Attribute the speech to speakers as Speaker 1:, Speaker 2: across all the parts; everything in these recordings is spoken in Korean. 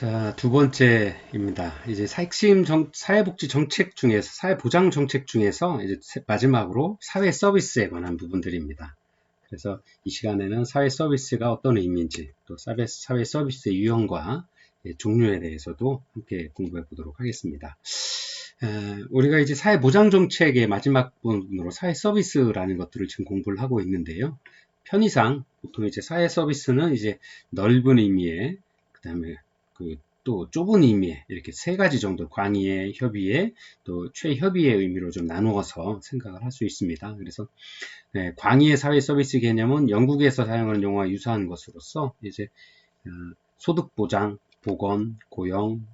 Speaker 1: 자, 두 번째입니다. 이제 핵심 사회복지 정책 중에서, 사회보장 정책 중에서 이제 마지막으로 사회 서비스에 관한 부분들입니다. 그래서 이 시간에는 사회 서비스가 어떤 의미인지, 또 사회 서비스의 유형과 종류에 대해서도 함께 공부해 보도록 하겠습니다. 우리가 이제 사회보장 정책의 마지막 부분으로 사회 서비스라는 것들을 지금 공부를 하고 있는데요. 편의상 보통 이제 사회 서비스는 이제 넓은 의미의, 그 다음에 또 좁은 의미의 이렇게 세 가지 정도 광의의, 협의의, 또 최협의의 의미로 좀 나누어서 생각을 할 수 있습니다. 그래서 광의의 사회 서비스 개념은 영국에서 사용하는 용어와 유사한 것으로서 이제 소득 보장, 보건, 고용,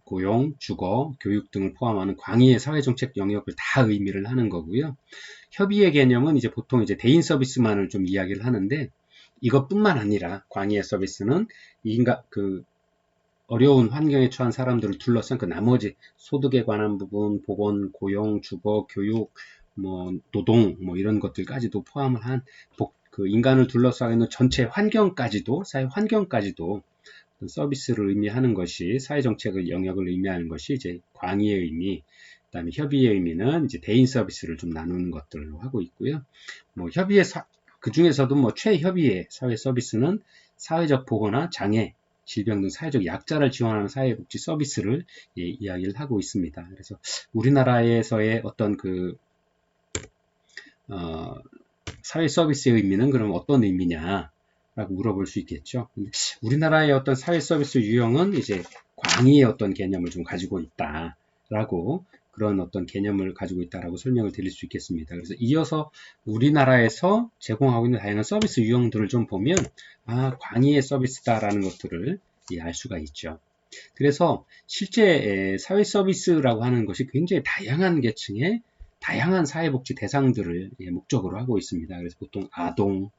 Speaker 1: 주거, 교육 등을 포함하는 광의의 사회정책 영역을 다 의미를 하는 거고요. 협의의 개념은 이제 보통 이제 대인 서비스만을 좀 이야기를 하는데 이것뿐만 아니라 광의의 서비스는 어려운 환경에 처한 사람들을 둘러싼 그 나머지 소득에 관한 부분, 보건, 고용, 주거, 교육, 노동, 이런 것들까지도 포함을 한 인간을 둘러싸고 있는 전체 환경까지도, 사회 환경까지도 서비스를 의미하는 것이 사회정책의 영역을 의미하는 것이 이제 광의의 의미, 그다음에 협의의 의미는 이제 대인 서비스를 좀 나누는 것들로 하고 있고요. 협의의 그 중에서도 최협의의 사회 서비스는 사회적 보호나 장애, 질병 등 사회적 약자를 지원하는 사회복지 서비스를 이야기를 하고 있습니다. 그래서 우리나라에서의 어떤 사회 서비스의 의미는 그럼 어떤 의미냐? 라고 물어볼 수 있겠죠. 근데 우리나라의 어떤 사회 서비스 유형은 이제 광의의 어떤 개념을 좀 가지고 있다라고 그런 어떤 개념을 가지고 있다라고 설명을 드릴 수 있겠습니다. 그래서 이어서 우리나라에서 제공하고 있는 다양한 서비스 유형들을 좀 보면 광의의 서비스다라는 것들을 알 수가 있죠. 그래서 실제 사회 서비스라고 하는 것이 굉장히 다양한 계층의 다양한 사회복지 대상들을 목적으로 하고 있습니다. 그래서 보통 아동,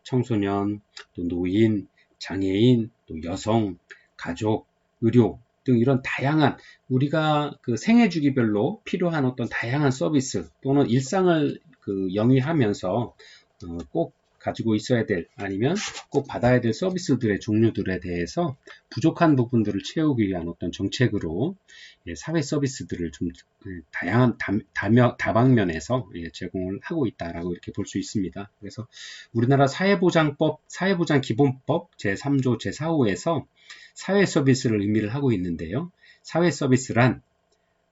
Speaker 1: 청소년, 또 노인, 장애인, 또 여성, 가족, 의료 등 이런 다양한 우리가 생애 주기별로 필요한 어떤 다양한 서비스 또는 일상을 영위하면서 꼭 가지고 있어야 될 아니면 꼭 받아야 될 서비스들의 종류들에 대해서 부족한 부분들을 채우기 위한 어떤 정책으로 사회 서비스들을 좀 다양한 다방면에서 제공을 하고 있다라고 이렇게 볼 수 있습니다. 그래서 우리나라 사회보장기본법 제3조 제4호에서 사회 서비스를 의미를 하고 있는데요. 사회 서비스란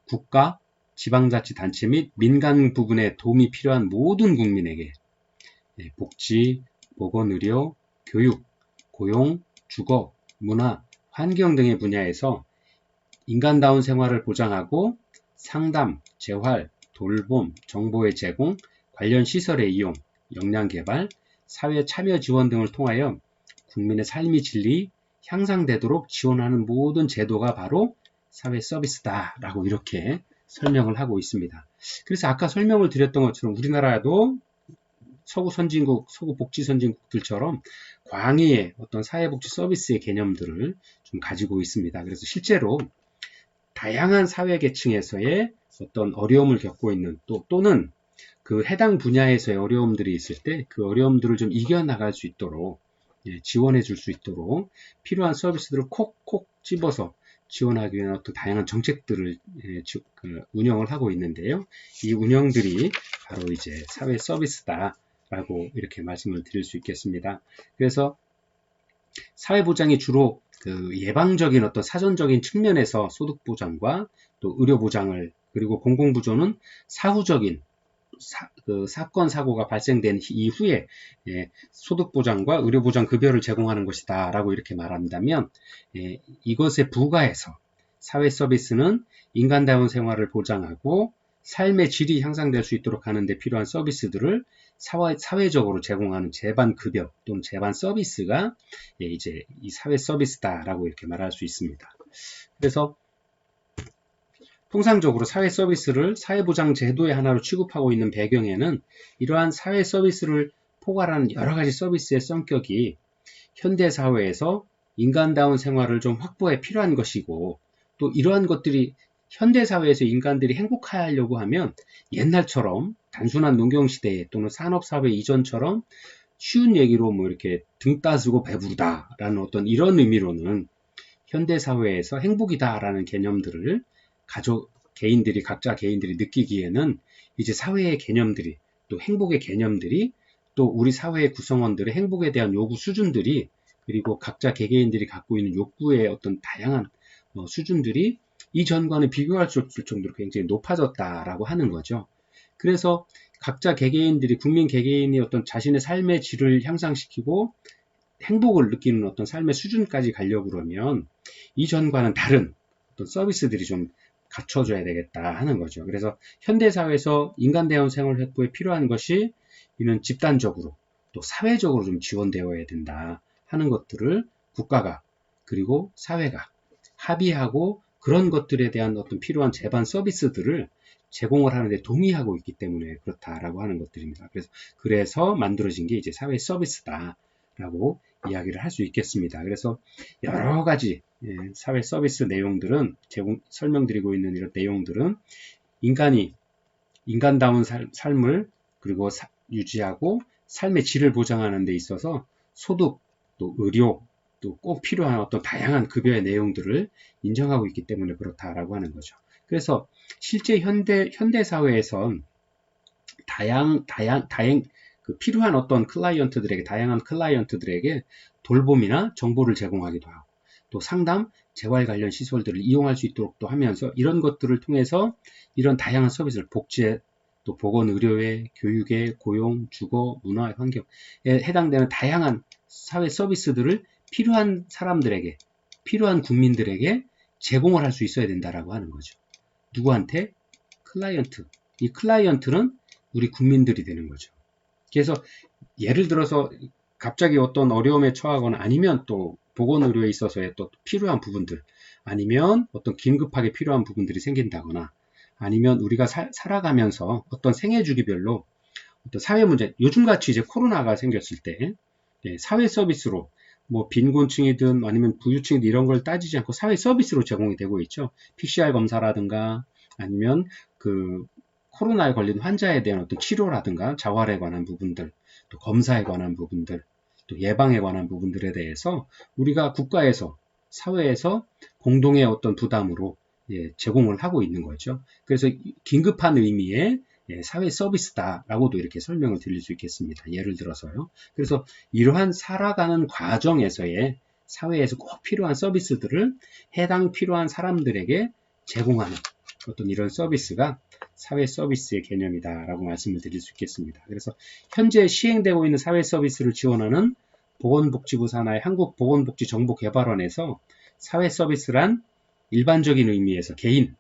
Speaker 1: 국가, 지방자치단체 및 민간 부분에 도움이 필요한 모든 국민에게 복지, 보건의료, 교육, 고용, 주거, 문화, 환경 등의 분야에서 인간다운 생활을 보장하고 상담, 재활, 돌봄, 정보의 제공, 관련 시설의 이용, 역량 개발, 사회 참여 지원 등을 통하여 국민의 삶의 질이 향상되도록 지원하는 모든 제도가 바로 사회 서비스다라고 이렇게 설명을 하고 있습니다. 그래서 아까 설명을 드렸던 것처럼 우리나라도 서구 선진국, 서구 복지 선진국들처럼 광의의 어떤 사회복지 서비스의 개념들을 좀 가지고 있습니다. 그래서 실제로 다양한 사회 계층에서의 어떤 어려움을 겪고 있는 또는 해당 분야에서의 어려움들이 있을 때 그 어려움들을 좀 이겨나갈 수 있도록 지원해 줄 수 있도록 필요한 서비스들을 콕콕 집어서 지원하기 위한 어떤 다양한 정책들을 운영을 하고 있는데요. 이 운영들이 바로 이제 사회 서비스다. 라고 이렇게 말씀을 드릴 수 있겠습니다. 그래서 사회보장이 주로 예방적인 어떤 사전적인 측면에서 소득보장과 또 의료보장을 그리고 공공부조는 사후적인 사건 사고가 발생된 이후에 소득보장과 의료보장 급여를 제공하는 것이다 라고 이렇게 말한다면 이것에 부가해서 사회 서비스는 인간다운 생활을 보장하고 삶의 질이 향상될 수 있도록 하는 데 필요한 서비스들을 사회적으로 제공하는 재반급여 또는 재반 서비스가 이제 이 사회 서비스다라고 이렇게 말할 수 있습니다. 그래서 통상적으로 사회 서비스를 사회보장 제도의 하나로 취급하고 있는 배경에는 이러한 사회 서비스를 포괄하는 여러 가지 서비스의 성격이 현대사회에서 인간다운 생활을 좀 확보해 필요한 것이고 또 이러한 것들이 현대사회에서 인간들이 행복하려고 하면 옛날처럼 단순한 농경시대 또는 산업사회 이전처럼 쉬운 얘기로 이렇게 등 따스고 배부르다라는 어떤 이런 의미로는 현대사회에서 행복이다라는 개념들을 각자 개인들이 느끼기에는 이제 사회의 개념들이, 또 행복의 개념들이, 또 우리 사회의 구성원들의 행복에 대한 요구 수준들이, 그리고 각자 개개인들이 갖고 있는 욕구의 어떤 다양한 수준들이 이전과는 비교할 수 없을 정도로 굉장히 높아졌다라고 하는 거죠. 그래서 각자 개개인들이, 국민 개개인이 어떤 자신의 삶의 질을 향상시키고 행복을 느끼는 어떤 삶의 수준까지 가려고 그러면 이전과는 다른 어떤 서비스들이 좀 갖춰줘야 되겠다 하는 거죠. 그래서 현대사회에서 인간대원 생활 확보에 필요한 것이 이는 집단적으로 또 사회적으로 좀 지원되어야 된다 하는 것들을 국가가 그리고 사회가 합의하고 그런 것들에 대한 어떤 필요한 제반 서비스들을 제공을 하는데 동의하고 있기 때문에 그렇다라고 하는 것들입니다. 그래서 만들어진 게 이제 사회 서비스다라고 이야기를 할 수 있겠습니다. 그래서 여러 가지 사회 서비스 내용들은 설명드리고 있는 이런 내용들은 인간다운 삶을 그리고 유지하고 삶의 질을 보장하는 데 있어서 소득, 또 의료, 또 꼭 필요한 어떤 다양한 급여의 내용들을 인정하고 있기 때문에 그렇다라고 하는 거죠. 그래서 실제 현대 사회에선 필요한 어떤 다양한 클라이언트들에게 돌봄이나 정보를 제공하기도 하고, 또 상담, 재활 관련 시설들을 이용할 수 있도록 또 하면서 이런 것들을 통해서 이런 다양한 서비스를 복지에, 또 보건 의료에, 교육에, 고용, 주거, 문화, 환경에 해당되는 다양한 사회 서비스들을 필요한 사람들에게, 필요한 국민들에게 제공을 할 수 있어야 된다라고 하는 거죠. 누구한테? 클라이언트. 이 클라이언트는 우리 국민들이 되는 거죠. 그래서 예를 들어서 갑자기 어떤 어려움에 처하거나 아니면 또 보건의료에 있어서의 또 필요한 부분들, 아니면 어떤 긴급하게 필요한 부분들이 생긴다거나, 아니면 우리가 살아가면서 어떤 생애 주기별로 어떤 사회 문제, 요즘같이 이제 코로나가 생겼을 때 사회 서비스로 뭐 빈곤층이든 아니면 부유층이든 이런 걸 따지지 않고 사회 서비스로 제공이 되고 있죠. PCR 검사라든가 아니면 그 코로나에 걸린 환자에 대한 어떤 치료라든가 자활에 관한 부분들, 또 검사에 관한 부분들, 또 예방에 관한 부분들에 대해서 우리가 국가에서, 사회에서 공동의 어떤 부담으로 제공을 하고 있는 거죠. 그래서 긴급한 의미의 사회 서비스다라고도 이렇게 설명을 드릴 수 있겠습니다. 예를 들어서요. 그래서 이러한 살아가는 과정에서의 사회에서 꼭 필요한 서비스들을 해당 필요한 사람들에게 제공하는 어떤 이런 서비스가 사회 서비스의 개념이다라고 말씀을 드릴 수 있겠습니다. 그래서 현재 시행되고 있는 사회 서비스를 지원하는 보건복지부 산하의 한국보건복지정보개발원에서 사회 서비스란 일반적인 의미에서 개인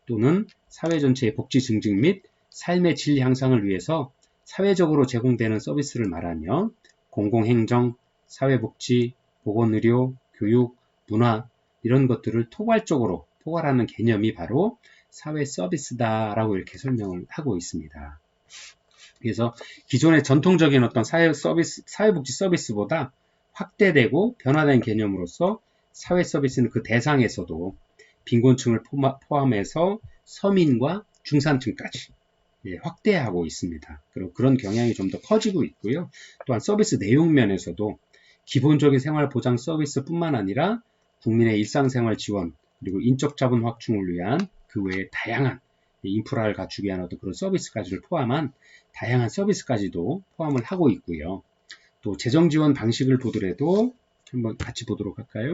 Speaker 1: 또는 사회 전체의 복지 증진 및 삶의 질 향상을 위해서 사회적으로 제공되는 서비스를 말하며 공공행정, 사회복지, 보건의료, 교육, 문화 이런 것들을 포괄적으로 포괄하는 개념이 바로 사회 서비스다라고 이렇게 설명을 하고 있습니다. 그래서 기존의 전통적인 어떤 사회복지 서비스보다 확대되고 변화된 개념으로서 사회 서비스는 그 대상에서도 빈곤층을 포함해서 서민과 중산층까지 확대하고 있습니다. 그리고 그런 경향이 좀 더 커지고 있고요. 또한 서비스 내용 면에서도 기본적인 생활 보장 서비스뿐만 아니라 국민의 일상생활 지원, 그리고 인적 자본 확충을 위한 그 외에 다양한 인프라를 갖추기 위한 어떤 그런 서비스까지를 포함한 다양한 서비스까지도 포함을 하고 있고요. 또 재정 지원 방식을 보더라도 한번 같이 보도록 할까요?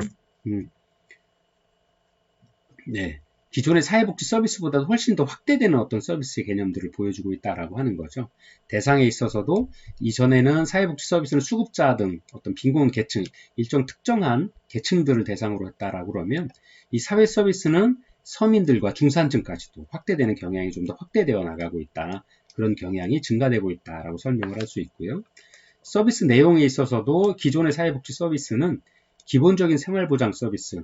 Speaker 1: 네. 기존의 사회복지 서비스보다 훨씬 더 확대되는 어떤 서비스의 개념들을 보여주고 있다라고 하는 거죠. 대상에 있어서도 이전에는 사회복지 서비스는 수급자 등 어떤 빈곤 계층, 일정 특정한 계층들을 대상으로 했다라고 그러면 이 사회 서비스는 서민들과 중산층까지도 확대되는 경향이 좀 더 확대되어 나가고 있다. 그런 경향이 증가되고 있다라고 설명을 할 수 있고요. 서비스 내용에 있어서도 기존의 사회복지 서비스는 기본적인 생활보장 서비스,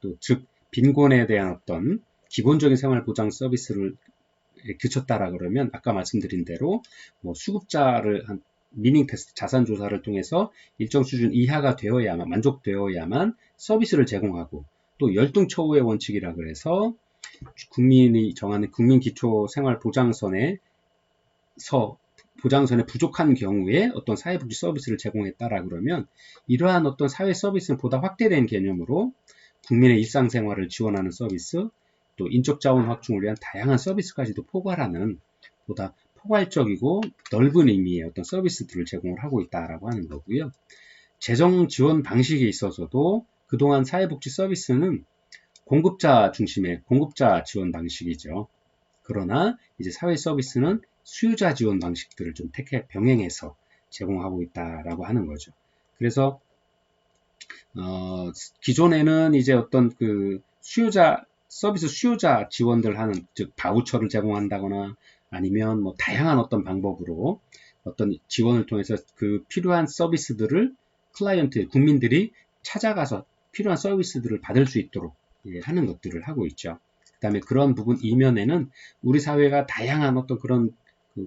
Speaker 1: 또 즉 빈곤에 대한 어떤 기본적인 생활보장 서비스를 그쳤다라 그러면 아까 말씀드린 대로 뭐 수급자를 한 미닝 테스트 자산 조사를 통해서 일정 수준 이하가 되어야만 만족되어야만 서비스를 제공하고 또 열등처우의 원칙이라 그래서 국민이 정하는 국민기초생활보장선에 부족한 경우에 어떤 사회복지 서비스를 제공했다라 그러면 이러한 어떤 사회 서비스는 보다 확대된 개념으로 국민의 일상생활을 지원하는 서비스, 또 인적 자원 확충을 위한 다양한 서비스까지도 포괄하는 보다 포괄적이고 넓은 의미의 어떤 서비스들을 제공을 하고 있다라고 하는 거고요. 재정 지원 방식에 있어서도 그동안 사회복지 서비스는 공급자 중심의 공급자 지원 방식이죠. 그러나 이제 사회 서비스는 수요자 지원 방식들을 좀 병행해서 제공하고 있다라고 하는 거죠. 그래서 기존에는 이제 어떤 그 서비스 수요자 지원들 하는, 즉 바우처를 제공한다거나 아니면 뭐 다양한 어떤 방법으로 어떤 지원을 통해서 그 필요한 서비스들을 국민들이 찾아가서 필요한 서비스들을 받을 수 있도록 하는 것들을 하고 있죠. 그 다음에 그런 부분 이면에는 우리 사회가 다양한 어떤 그런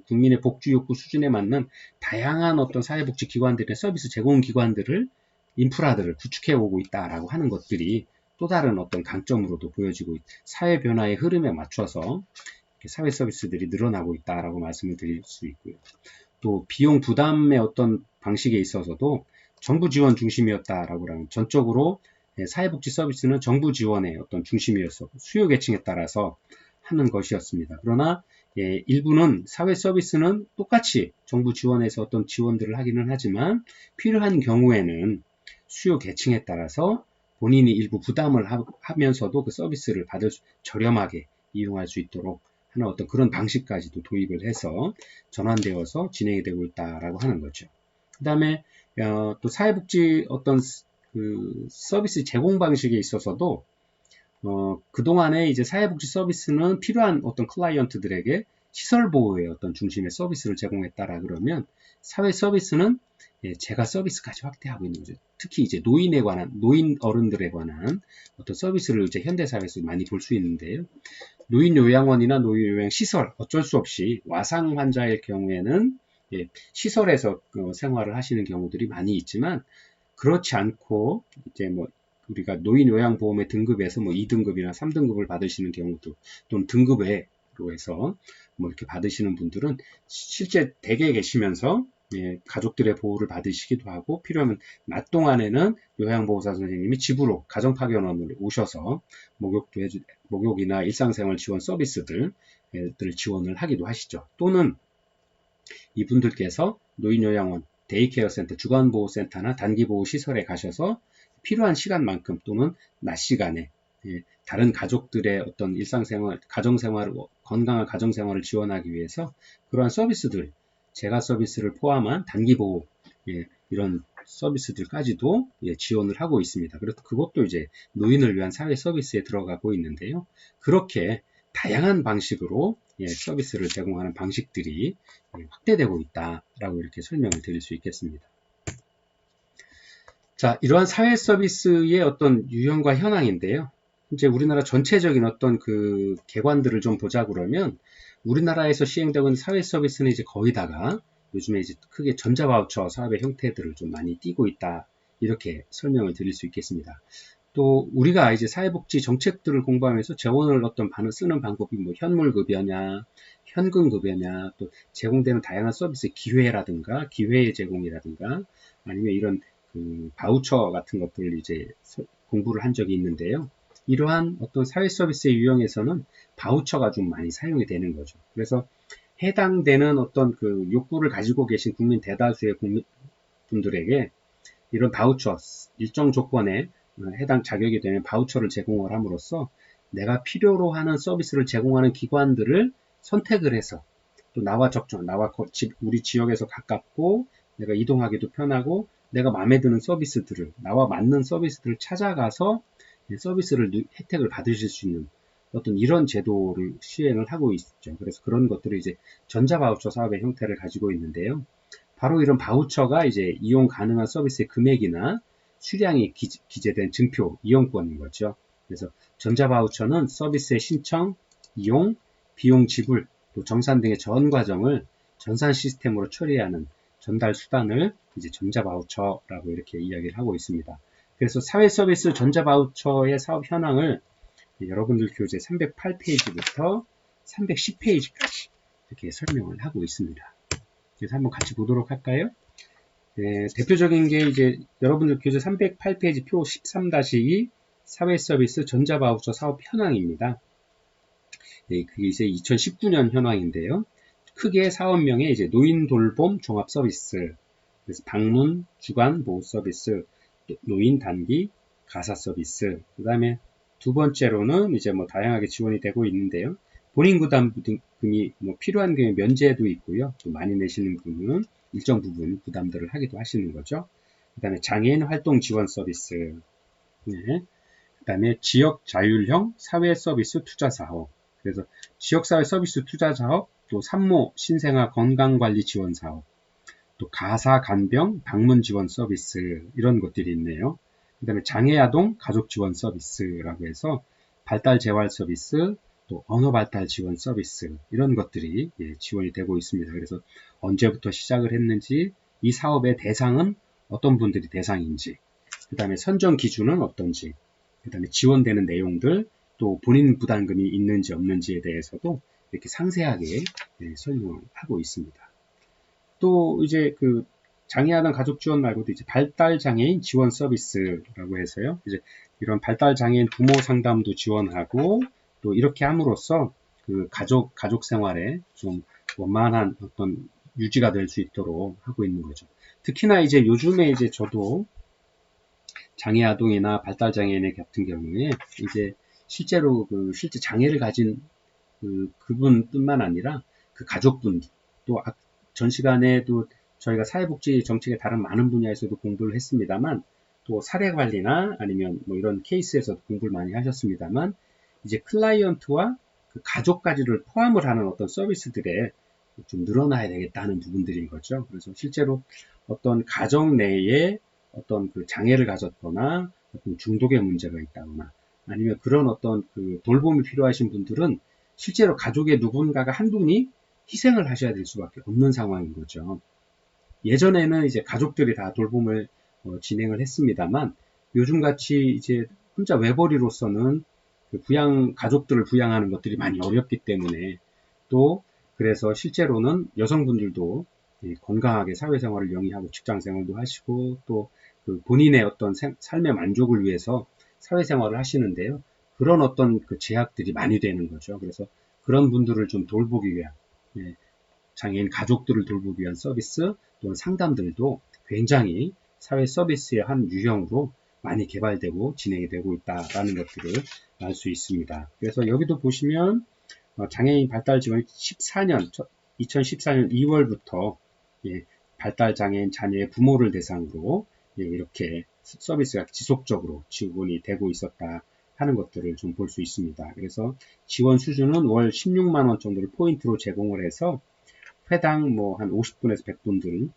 Speaker 1: 국민의 복지 욕구 수준에 맞는 다양한 어떤 사회복지 기관들의 서비스 제공 기관들을 인프라들을 구축해 오고 있다라고 하는 것들이 또 다른 어떤 강점으로도 보여지고 사회 변화의 흐름에 맞춰서 사회 서비스들이 늘어나고 있다라고 말씀을 드릴 수 있고요. 또 비용 부담의 어떤 방식에 있어서도 정부 지원 중심이었다라고 하면 전적으로 사회복지 서비스는 정부 지원의 어떤 중심이었어 수요 계층에 따라서 하는 것이었습니다. 그러나 일부는 사회 서비스는 똑같이 정부 지원에서 어떤 지원들을 하기는 하지만 필요한 경우에는 수요 계층에 따라서 본인이 일부 부담을 하면서도 그 서비스를 저렴하게 이용할 수 있도록 하는 어떤 그런 방식까지도 도입을 해서 전환되어서 진행이 되고 있다라고 하는 거죠. 그 다음에 또 사회복지 어떤 그 서비스 제공 방식에 있어서도 그동안에 이제 사회복지 서비스는 필요한 어떤 클라이언트들에게 시설 보호의 어떤 중심의 서비스를 제공했다라 그러면 사회 서비스는 제가 서비스까지 확대하고 있는 거죠. 특히 이제 노인 어른들에 관한 어떤 서비스를 이제 현대사회에서 많이 볼 수 있는데요. 노인 요양원이나 노인 요양 시설 어쩔 수 없이 와상 환자일 경우에는 시설에서 생활을 하시는 경우들이 많이 있지만 그렇지 않고 이제 뭐 우리가 노인 요양보험의 등급에서 뭐 2등급이나 3등급을 받으시는 경우도 또는 등급 외로 해서 뭐 이렇게 받으시는 분들은 실제 댁에 계시면서 가족들의 보호를 받으시기도 하고 필요하면 낮 동안에는 요양보호사 선생님이 집으로 가정파견원으로 오셔서 목욕이나 일상생활 지원 서비스들 지원을 하기도 하시죠. 또는 이분들께서 노인요양원, 데이케어 센터, 주간보호센터나 단기보호시설에 가셔서 필요한 시간만큼 또는 낮 시간에 다른 가족들의 어떤 일상생활, 건강한 가정생활을 지원하기 위해서 그러한 서비스들, 재가 서비스를 포함한 단기보호, 이런 서비스들까지도 지원을 하고 있습니다. 그래서 그것도 이제 노인을 위한 사회 서비스에 들어가고 있는데요. 그렇게 다양한 방식으로 서비스를 제공하는 방식들이 확대되고 있다라고 이렇게 설명을 드릴 수 있겠습니다. 자, 이러한 사회 서비스의 어떤 유형과 현황인데요. 이제 우리나라 전체적인 어떤 그 개관들을 좀 보자 그러면 우리나라에서 시행되고 있는 사회 서비스는 이제 거의 다가 요즘에 이제 크게 전자바우처 사업의 형태들을 좀 많이 띠고 있다. 이렇게 설명을 드릴 수 있겠습니다. 또 우리가 이제 사회복지 정책들을 공부하면서 재원을 어떤 쓰는 방법이 뭐 현물급여냐, 현금급여냐, 또 제공되는 다양한 서비스 기회라든가 기회의 제공이라든가 아니면 이런 그 바우처 같은 것들을 이제 공부를 한 적이 있는데요. 이러한 어떤 사회 서비스의 유형에서는 바우처가 좀 많이 사용이 되는 거죠. 그래서 해당되는 어떤 그 욕구를 가지고 계신 국민 대다수의 국민분들에게 이런 바우처, 일정 조건에 해당 자격이 되는 바우처를 제공을 함으로써 내가 필요로 하는 서비스를 제공하는 기관들을 선택을 해서 또 우리 지역에서 가깝고 내가 이동하기도 편하고 내가 마음에 드는 서비스들을, 나와 맞는 서비스들을 찾아가서 서비스를 혜택을 받으실 수 있는 어떤 이런 제도를 시행을 하고 있죠. 그래서 그런 것들을 이제 전자바우처 사업의 형태를 가지고 있는데요. 바로 이런 바우처가 이제 이용 가능한 서비스의 금액이나 수량이 기재된 증표, 이용권인 거죠. 그래서 전자바우처는 서비스의 신청, 이용, 비용 지불, 또 정산 등의 전 과정을 전산 시스템으로 처리하는 전달 수단을 이제 전자바우처라고 이렇게 이야기를 하고 있습니다. 그래서 사회 서비스 전자바우처의 사업 현황을 여러분들 교재 308페이지부터 310페이지까지 이렇게 설명을 하고 있습니다. 그래서 한번 같이 보도록 할까요? 대표적인 게 이제 여러분들 교재 308페이지 표 13-2 사회서비스 전자바우처 사업 현황입니다. 네, 그게 이제 2019년 현황인데요. 크게 사업명에 이제 노인 돌봄 종합 서비스, 그래서 방문, 주간 보호 서비스, 노인 단기 가사 서비스, 그 다음에 두 번째로는 이제 뭐 다양하게 지원이 되고 있는데요. 본인 부담금이 뭐 필요한 경우에 면제도 있고요. 또 많이 내시는 분은 일정 부분 부담들을 하기도 하시는 거죠. 그 다음에 장애인 활동 지원 서비스, 네. 그 다음에 지역 자율형 사회 서비스 투자 사업, 그래서 지역사회 서비스 투자 사업, 또 산모 신생아 건강관리 지원 사업, 또 가사 간병 방문 지원 서비스, 이런 것들이 있네요. 그 다음에 장애아동 가족 지원 서비스라고 해서 발달 재활 서비스, 또 언어 발달 지원 서비스, 이런 것들이 지원이 되고 있습니다. 그래서 언제부터 시작을 했는지, 이 사업의 대상은 어떤 분들이 대상인지, 그 다음에 선정 기준은 어떤지, 그 다음에 지원되는 내용들, 또 본인 부담금이 있는지 없는지에 대해서도 이렇게 상세하게 설명을 하고 있습니다. 또 이제 그 장애아동 가족 지원 말고도 이제 발달 장애인 지원 서비스라고 해서요. 이제 이런 발달 장애인 부모 상담도 지원하고, 또 이렇게 함으로써 그 가족 생활에 좀 원만한 어떤 유지가 될 수 있도록 하고 있는 거죠. 특히나 이제 요즘에 이제 저도 장애 아동이나 발달 장애인 같은 경우에 이제 실제로 실제 장애를 가진 그분뿐만 아니라 그 가족분들, 또 전 시간에도 저희가 사회복지 정책의 다른 많은 분야에서도 공부를 했습니다만, 또 사례 관리나 아니면 뭐 이런 케이스에서도 공부를 많이 하셨습니다만, 이제 클라이언트와 그 가족까지를 포함을 하는 어떤 서비스들에 좀 늘어나야 되겠다는 부분들인 거죠. 그래서 실제로 어떤 가정 내에 어떤 그 장애를 가졌거나 어떤 중독의 문제가 있다거나, 아니면 그런 어떤 그 돌봄이 필요하신 분들은 실제로 가족의 누군가가 한 분이 희생을 하셔야 될 수밖에 없는 상황인 거죠. 예전에는 이제 가족들이 다 돌봄을 진행을 했습니다만, 요즘같이 이제 혼자 외벌이로서는 그 가족들을 부양하는 것들이 많이 어렵기 때문에, 또 그래서 실제로는 여성분들도 건강하게 사회생활을 영위하고 직장생활도 하시고, 또 그 본인의 어떤 삶의 만족을 위해서 사회생활을 하시는데요. 그런 어떤 그 제약들이 많이 되는 거죠. 그래서 그런 분들을 좀 돌보기 위한, 장애인 가족들을 돌보기 위한 서비스 또는 상담들도 굉장히 사회 서비스의 한 유형으로 많이 개발되고 진행이 되고 있다라는 것들을 알 수 있습니다. 그래서 여기도 보시면 장애인 발달 지원이 2014년 2월부터 발달 장애인 자녀의 부모를 대상으로 이렇게 서비스가 지속적으로 지원이 되고 있었다 하는 것들을 좀 볼 수 있습니다. 그래서 지원 수준은 월 16만 원 정도를 포인트로 제공을 해서 회당 뭐 한 50분에서 100분들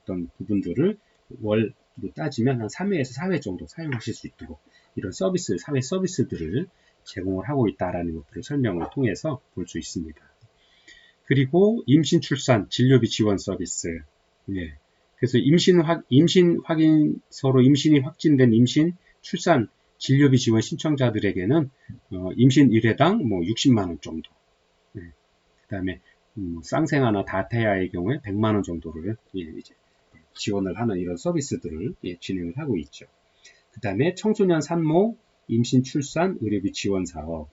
Speaker 1: 어떤 부분들을 월로 따지면 한 3회에서 4회 정도 사용하실 수 있도록 이런 사회 서비스들을 제공을 하고 있다라는 것들을 설명을 통해서 볼 수 있습니다. 그리고 임신 출산 진료비 지원 서비스. 그래서 임신 확인서로 임신이 확진된 임신 출산 진료비 지원 신청자들에게는 임신 1회당 뭐 60만 원 정도. 그 다음에 쌍생아나 다태아의 경우에 100만 원 정도를 이제 지원을 하는 이런 서비스들을 진행을 하고 있죠. 그 다음에 청소년 산모 임신 출산 의료비 지원 사업,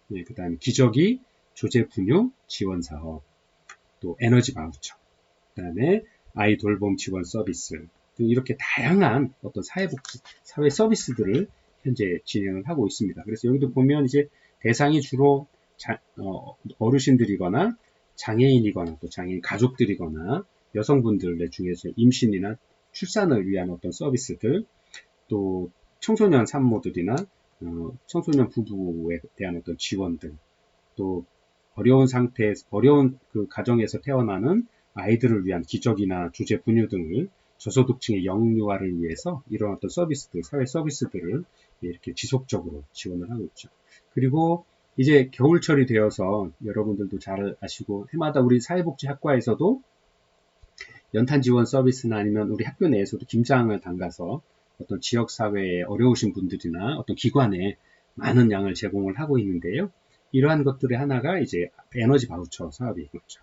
Speaker 1: 그 다음에 기저귀 조제 분유 지원 사업, 또 에너지 바우처, 그 다음에 아이 돌봄 지원 서비스 등 이렇게 다양한 어떤 사회 서비스들을 현재 진행을 하고 있습니다. 그래서 여기도 보면 이제 대상이 주로 어르신들이거나 장애인이거나 또 장애인 가족들이거나 여성분들 중에서 임신이나 출산을 위한 어떤 서비스들, 또 청소년 산모들이나 청소년 부부에 대한 어떤 지원들, 또 어려운 그 가정에서 태어나는 아이들을 위한 기저귀나 조제 분유 등을 저소득층의 영유아를 위해서 이런 어떤 서비스들, 사회 서비스들을 이렇게 지속적으로 지원을 하고 있죠. 그리고 이제 겨울철이 되어서 여러분들도 잘 아시고 해마다 우리 사회복지학과에서도 연탄 지원 서비스나 아니면 우리 학교 내에서도 김장을 담가서 어떤 지역사회에 어려우신 분들이나 어떤 기관에 많은 양을 제공을 하고 있는데요. 이러한 것들의 하나가 이제 에너지 바우처 사업인 거죠.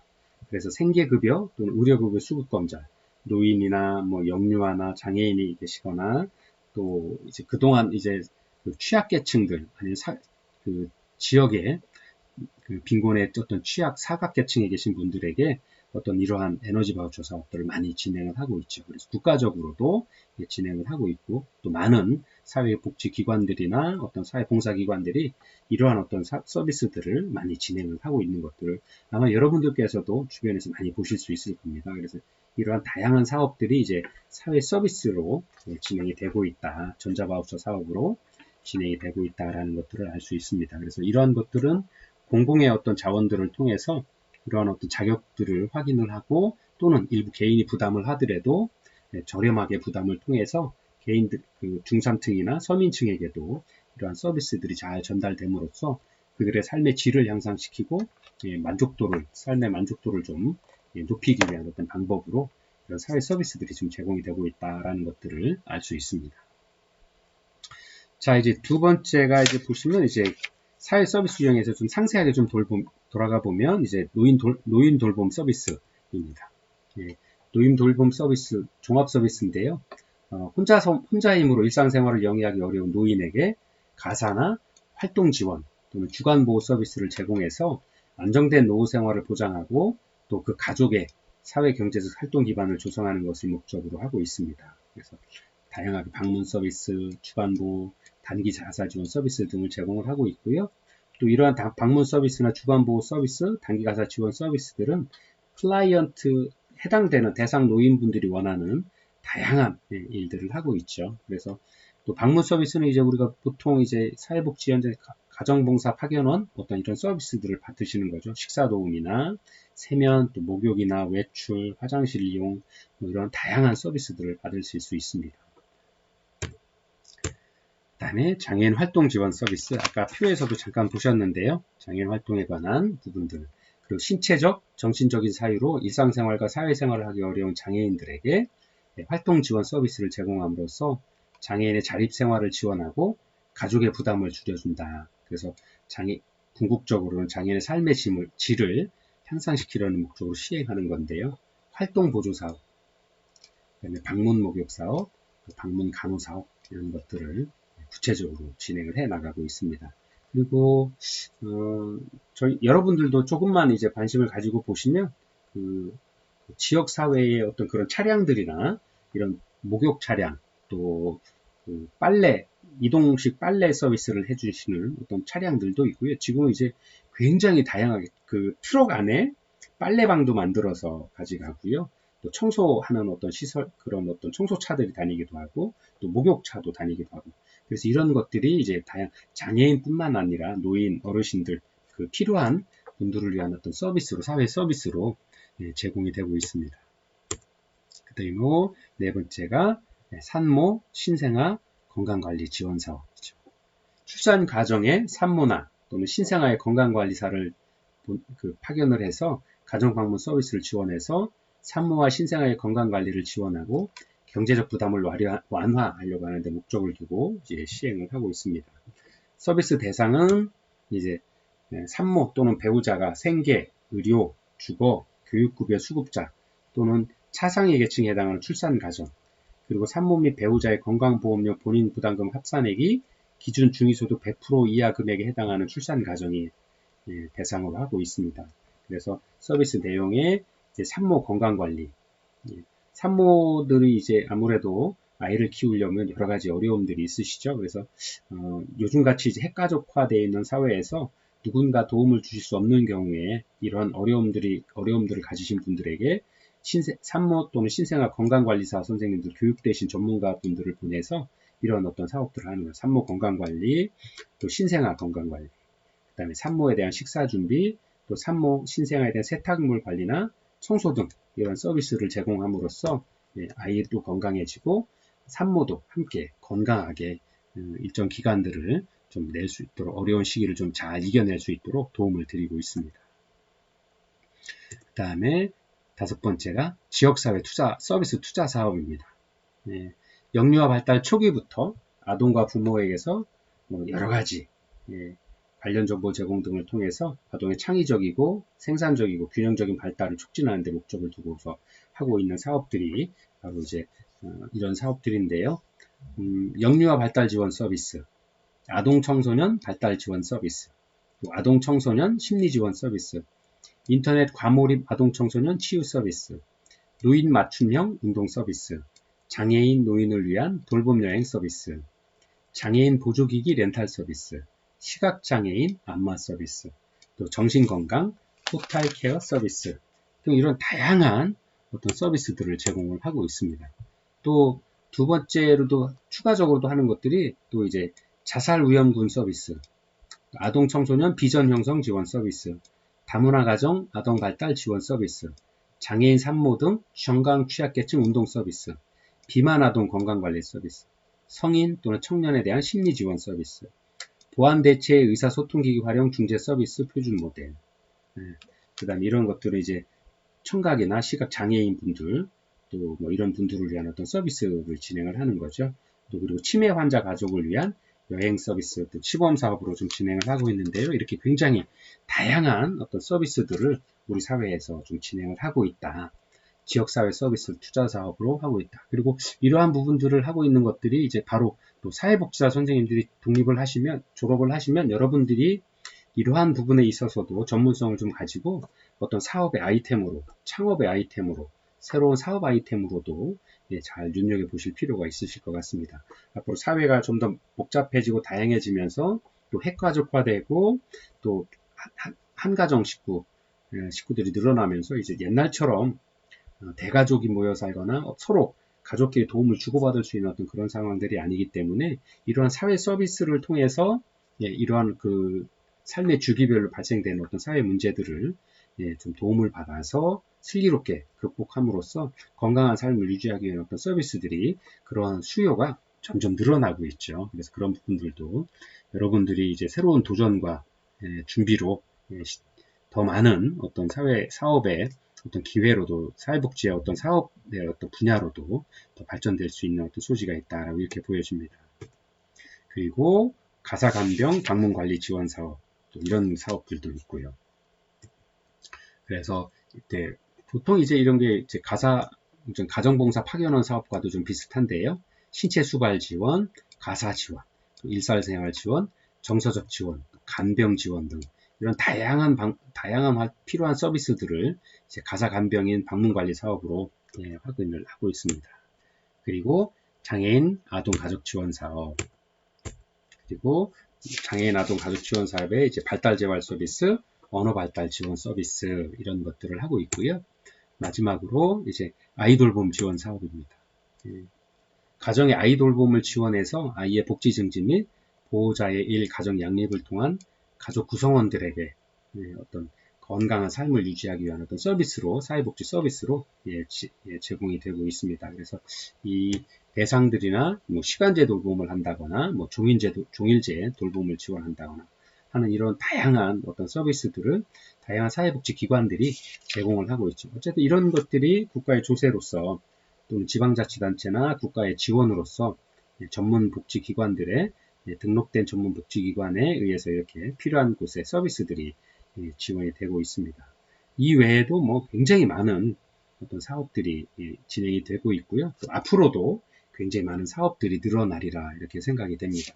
Speaker 1: 그래서 생계급여 또는 의료급여 수급권자, 노인이나 뭐 영유아나 장애인이 계시거나 또 이제 그동안 이제 그 취약계층들 아니면 그 지역의 그 빈곤의 어떤 취약 사각계층에 계신 분들에게 어떤 이러한 에너지 바우처 사업들을 많이 진행을 하고 있죠. 그래서 국가적으로도 진행을 하고 있고 또 많은 사회복지기관들이나 어떤 사회봉사기관들이 이러한 어떤 서비스들을 많이 진행을 하고 있는 것들을 아마 여러분들께서도 주변에서 많이 보실 수 있을 겁니다. 그래서 이러한 다양한 사업들이 이제 사회 서비스로 진행이 되고 있다. 전자바우처 사업으로 진행이 되고 있다라는 것들을 알 수 있습니다. 그래서 이러한 것들은 공공의 어떤 자원들을 통해서 이러한 어떤 자격들을 확인을 하고 또는 일부 개인이 부담을 하더라도 저렴하게 부담을 통해서 개인들, 그 중산층이나 서민층에게도 이러한 서비스들이 잘 전달됨으로써 그들의 삶의 질을 향상시키고 삶의 만족도를 좀 높이기 위한 어떤 방법으로 이런 사회 서비스들이 지금 제공이 되고 있다라는 것들을 알 수 있습니다. 자, 이제 두 번째가 이제 보시면 이제 사회 서비스 중에서 좀 상세하게 좀 돌아가 보면 이제 노인 돌봄 서비스입니다. 노인 돌봄 서비스 종합 서비스인데요. 혼자 힘으로 일상생활을 영위하기 어려운 노인에게 가사나 활동 지원 또는 주간 보호 서비스를 제공해서 안정된 노후 생활을 보장하고 또 그 가족의 사회 경제적 활동 기반을 조성하는 것을 목적으로 하고 있습니다. 그래서 다양하게 방문 서비스, 주간 보호, 단기 자사 지원 서비스 등을 제공을 하고 있고요. 또 이러한 방문 서비스나 주간 보호 서비스, 단기 가사 지원 서비스들은 클라이언트 해당되는 대상 노인분들이 원하는 다양한 일들을 하고 있죠. 그래서 또 방문 서비스는 이제 우리가 보통 이제 사회복지연대 가정봉사 파견원 어떤 이런 서비스들을 받으시는 거죠. 식사 도움이나 세면, 또 목욕이나 외출, 화장실 이용 뭐 이런 다양한 서비스들을 받으실 수 있습니다. 그다음에 장애인 활동 지원 서비스 아까 표에서도 잠깐 보셨는데요. 장애인 활동에 관한 부분들 그리고 신체적, 정신적인 사유로 일상생활과 사회생활을 하기 어려운 장애인들에게 활동 지원 서비스를 제공함으로써 장애인의 자립생활을 지원하고 가족의 부담을 줄여준다. 그래서 궁극적으로는 장애인의 삶의 질을 향상시키려는 목적으로 시행하는 건데요. 활동 보조 사업, 그다음에 방문 목욕 사업, 방문 간호 사업 이런 것들을 구체적으로 진행을 해 나가고 있습니다. 그리고 여러분들도 조금만 이제 관심을 가지고 보시면 그 지역 사회의 어떤 그런 차량들이나 이런 목욕 차량 또 그 빨래 이동식 빨래 서비스를 해주시는 어떤 차량들도 있고요. 지금 이제 굉장히 다양하게 그 트럭 안에 빨래방도 만들어서 가져가고요. 또 청소하는 어떤 시설 그런 어떤 청소차들이 다니기도 하고 또 목욕차도 다니기도 하고 그래서 이런 것들이 이제 장애인뿐만 아니라 노인 어르신들 그 필요한 분들을 위한 어떤 서비스로 사회 서비스로 제공이 되고 있습니다. 그다음에 네 번째가 산모 신생아 건강관리 지원 사업이죠. 출산 과정에 산모나 또는 신생아의 건강관리사를 파견을 해서 가정방문 서비스를 지원해서 산모와 신생아의 건강관리를 지원하고 경제적 부담을 완화하려고 하는데 목적을 두고 이제 시행을 하고 있습니다. 서비스 대상은 이제 산모 또는 배우자가 생계, 의료, 주거, 교육급여 수급자 또는 차상위 계층에 해당하는 출산 가정 그리고 산모 및 배우자의 건강보험료 본인 부담금 합산액이 기준 중위소득 100% 이하 금액에 해당하는 출산 가정이 대상으로 하고 있습니다. 그래서 서비스 내용에 이제 산모 건강관리, 산모들이 이제 아무래도 아이를 키우려면 여러 가지 어려움들이 있으시죠. 그래서 요즘같이 이제 핵가족화되어 있는 사회에서 누군가 도움을 주실 수 없는 경우에 이런 어려움들을 가지신 분들에게 산모 또는 신생아 건강관리사 선생님들 교육되신 전문가분들을 보내서 이런 어떤 사업들을 하는 거예요. 산모 건강관리, 또 신생아 건강관리, 그 다음에 산모에 대한 식사 준비, 또 산모, 신생아에 대한 세탁물 관리나 청소 등 이런 서비스를 제공함으로써 아이도 건강해지고 산모도 함께 건강하게 일정 기간들을 좀 낼 수 있도록 어려운 시기를 좀 잘 이겨낼 수 있도록 도움을 드리고 있습니다. 그 다음에 다섯 번째가 지역사회 서비스 투자 사업입니다. 영유아 발달 초기부터 아동과 부모에게서 여러 가지 관련 정보 제공 등을 통해서 아동의 창의적이고 생산적이고 균형적인 발달을 촉진하는 데 목적을 두고서 하고 있는 사업들이 바로 이제 이런 사업들인데요. 영유아 발달 지원 서비스, 아동 청소년 발달 지원 서비스, 또 아동 청소년 심리 지원 서비스, 인터넷 과몰입 아동 청소년 치유 서비스, 노인 맞춤형 운동 서비스, 장애인 노인을 위한 돌봄 여행 서비스, 장애인 보조기기 렌탈 서비스, 시각장애인 안마 서비스, 또 정신건강 토탈 케어 서비스 등 이런 다양한 어떤 서비스들을 제공을 하고 있습니다. 또 두 번째로도 추가적으로도 하는 것들이 또 이제 자살 위험군 서비스, 아동 청소년 비전 형성 지원 서비스, 다문화 가정 아동 발달 지원 서비스, 장애인 산모 등 정강 취약계층 운동 서비스, 비만 아동 건강관리 서비스, 성인 또는 청년에 대한 심리 지원 서비스, 보안 대체 의사소통기기 활용 중재 서비스 표준 모델. 그 다음에 이런 것들은 이제 청각이나 시각 장애인 분들, 또 뭐 이런 분들을 위한 어떤 서비스를 진행을 하는 거죠. 또 그리고 치매 환자 가족을 위한 여행 서비스, 또 시범 사업으로 좀 진행을 하고 있는데요. 이렇게 굉장히 다양한 어떤 서비스들을 우리 사회에서 좀 진행을 하고 있다. 지역사회 서비스 투자 사업으로 하고 있다. 그리고 이러한 부분들을 하고 있는 것들이 이제 바로 또 사회복지사 선생님들이 독립을 하시면, 졸업을 하시면 여러분들이 이러한 부분에 있어서도 전문성을 좀 가지고 어떤 사업의 아이템으로, 창업의 아이템으로, 새로운 사업 아이템으로도 잘 눈여겨보실 필요가 있으실 것 같습니다. 앞으로 사회가 좀 더 복잡해지고 다양해지면서 또 핵가족화되고 또 한 가정 식구들이 늘어나면서 이제 옛날처럼 대가족이 모여 살거나 서로 가족끼리 도움을 주고받을 수 있는 어떤 그런 상황들이 아니기 때문에 이러한 사회 서비스를 통해서 이러한 그 삶의 주기별로 발생되는 어떤 사회 문제들을 좀 도움을 받아서 슬기롭게 극복함으로써 건강한 삶을 유지하기 위한 어떤 서비스들이 그러한 수요가 점점 늘어나고 있죠. 그래서 그런 부분들도 여러분들이 이제 새로운 도전과 준비로 더 많은 어떤 사업의 어떤 기회로도 사회복지의 어떤 사업의 어떤 분야로도 더 발전될 수 있는 어떤 소지가 있다라고 이렇게 보여집니다. 그리고 가사간병 방문관리 지원 사업, 또 이런 사업들도 있고요. 그래서 이때 보통 이제 이런 게 이제 가정봉사 파견원 사업과도 좀 비슷한데요. 신체 수발 지원, 가사 지원, 일상생활 지원, 정서적 지원, 간병 지원 등 이런 다양한 필요한 서비스들을 이제 가사간병인 방문관리 사업으로 확인을 하고 있습니다. 그리고 장애인 아동 가족 지원 사업, 그리고 장애인 아동 가족 지원 사업의 이제 발달 재활 서비스, 언어 발달 지원 서비스 이런 것들을 하고 있고요. 마지막으로 이제 아이돌봄 지원 사업입니다. 가정의 아이돌봄을 지원해서 아이의 복지 증진 및 보호자의 일 가정 양립을 통한 가족 구성원들에게 어떤 건강한 삶을 유지하기 위한 어떤 서비스로, 사회복지 서비스로 제공이 되고 있습니다. 그래서 이 대상들이나 뭐 시간제 돌봄을 한다거나 뭐 종일제 돌봄을 지원한다거나 하는 이런 다양한 어떤 서비스들을 다양한 사회복지 기관들이 제공을 하고 있죠. 어쨌든 이런 것들이 국가의 조세로서 또는 지방자치단체나 국가의 지원으로서 전문 복지기관들의 등록된 전문 복지기관에 의해서 이렇게 필요한 곳에 서비스들이 지원이 되고 있습니다. 이 외에도 뭐 굉장히 많은 어떤 사업들이 진행이 되고 있고요. 또 앞으로도 굉장히 많은 사업들이 늘어나리라 이렇게 생각이 됩니다.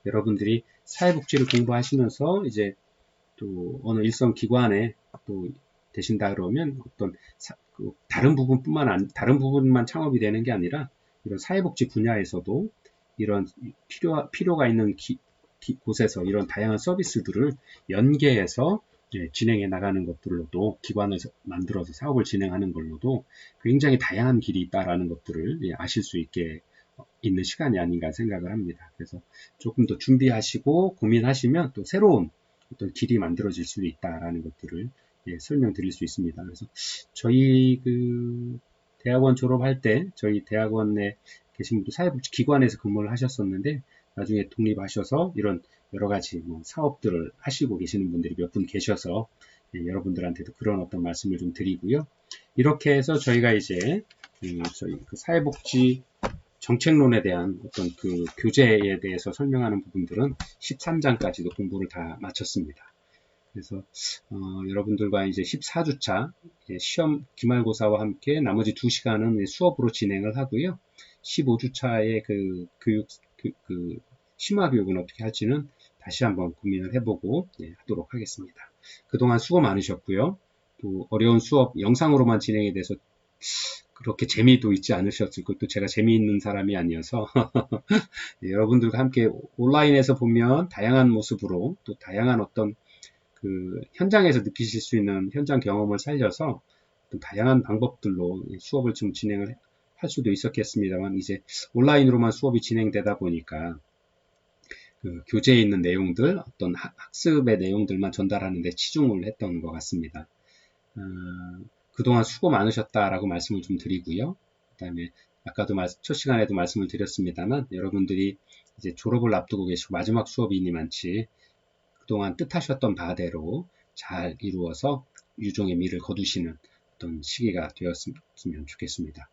Speaker 1: 여러분들이 사회복지를 공부하시면서 이제 또 어느 일선 기관에 또 되신다 그러면 어떤 다른 부분만 창업이 되는 게 아니라 이런 사회복지 분야에서도 이런 필요가 있는 곳에서 이런 다양한 서비스들을 연계해서 진행해 나가는 것들로도 기관을 만들어서 사업을 진행하는 걸로도 굉장히 다양한 길이 있다라는 것들을 아실 수 있게 있는 시간이 아닌가 생각을 합니다. 그래서 조금 더 준비하시고 고민하시면 또 새로운 어떤 길이 만들어질 수 있다라는 것들을 설명드릴 수 있습니다. 그래서 저희 그 대학원 졸업할 때 저희 대학원에 계신 분도 사회복지 기관에서 근무를 하셨었는데 나중에 독립하셔서 이런 여러 가지 뭐 사업들을 하시고 계시는 분들이 몇 분 계셔서 여러분들한테도 그런 어떤 말씀을 좀 드리고요. 이렇게 해서 저희가 이제 저희 그 사회복지 정책론에 대한 어떤 그 교재에 대해서 설명하는 부분들은 13장까지도 공부를 다 마쳤습니다. 그래서 여러분들과 이제 14주차 시험 기말고사와 함께 나머지 2시간은 수업으로 진행을 하고요. 15주차의 그 심화 교육은 어떻게 할지는 다시 한번 고민을 해보고 하도록 하겠습니다. 그동안 수고 많으셨고요. 또 어려운 수업 영상으로만 진행이 돼서 그렇게 재미도 있지 않으셨을 것도 제가 재미있는 사람이 아니어서 여러분들과 함께 온라인에서 보면 다양한 모습으로 또 다양한 어떤 그 현장에서 느끼실 수 있는 현장 경험을 살려서 다양한 방법들로 수업을 좀 진행을 할 수도 있었겠습니다만 이제 온라인으로만 수업이 진행되다 보니까 그 교재에 있는 내용들, 어떤 학습의 내용들만 전달하는 데 치중을 했던 것 같습니다. 그동안 수고 많으셨다라고 말씀을 좀 드리고요. 그 다음에 아까도 첫 시간에도 말씀을 드렸습니다만 여러분들이 이제 졸업을 앞두고 계시고 마지막 수업이니만치 그동안 뜻하셨던 바대로 잘 이루어서 유종의 미를 거두시는 어떤 시기가 되었으면 좋겠습니다.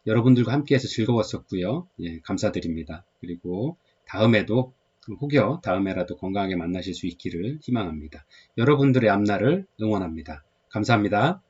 Speaker 1: 여러분들과 함께해서 즐거웠었고요. 감사드립니다. 그리고 다음에도 혹여 다음에라도 건강하게 만나실 수 있기를 희망합니다. 여러분들의 앞날을 응원합니다. 감사합니다.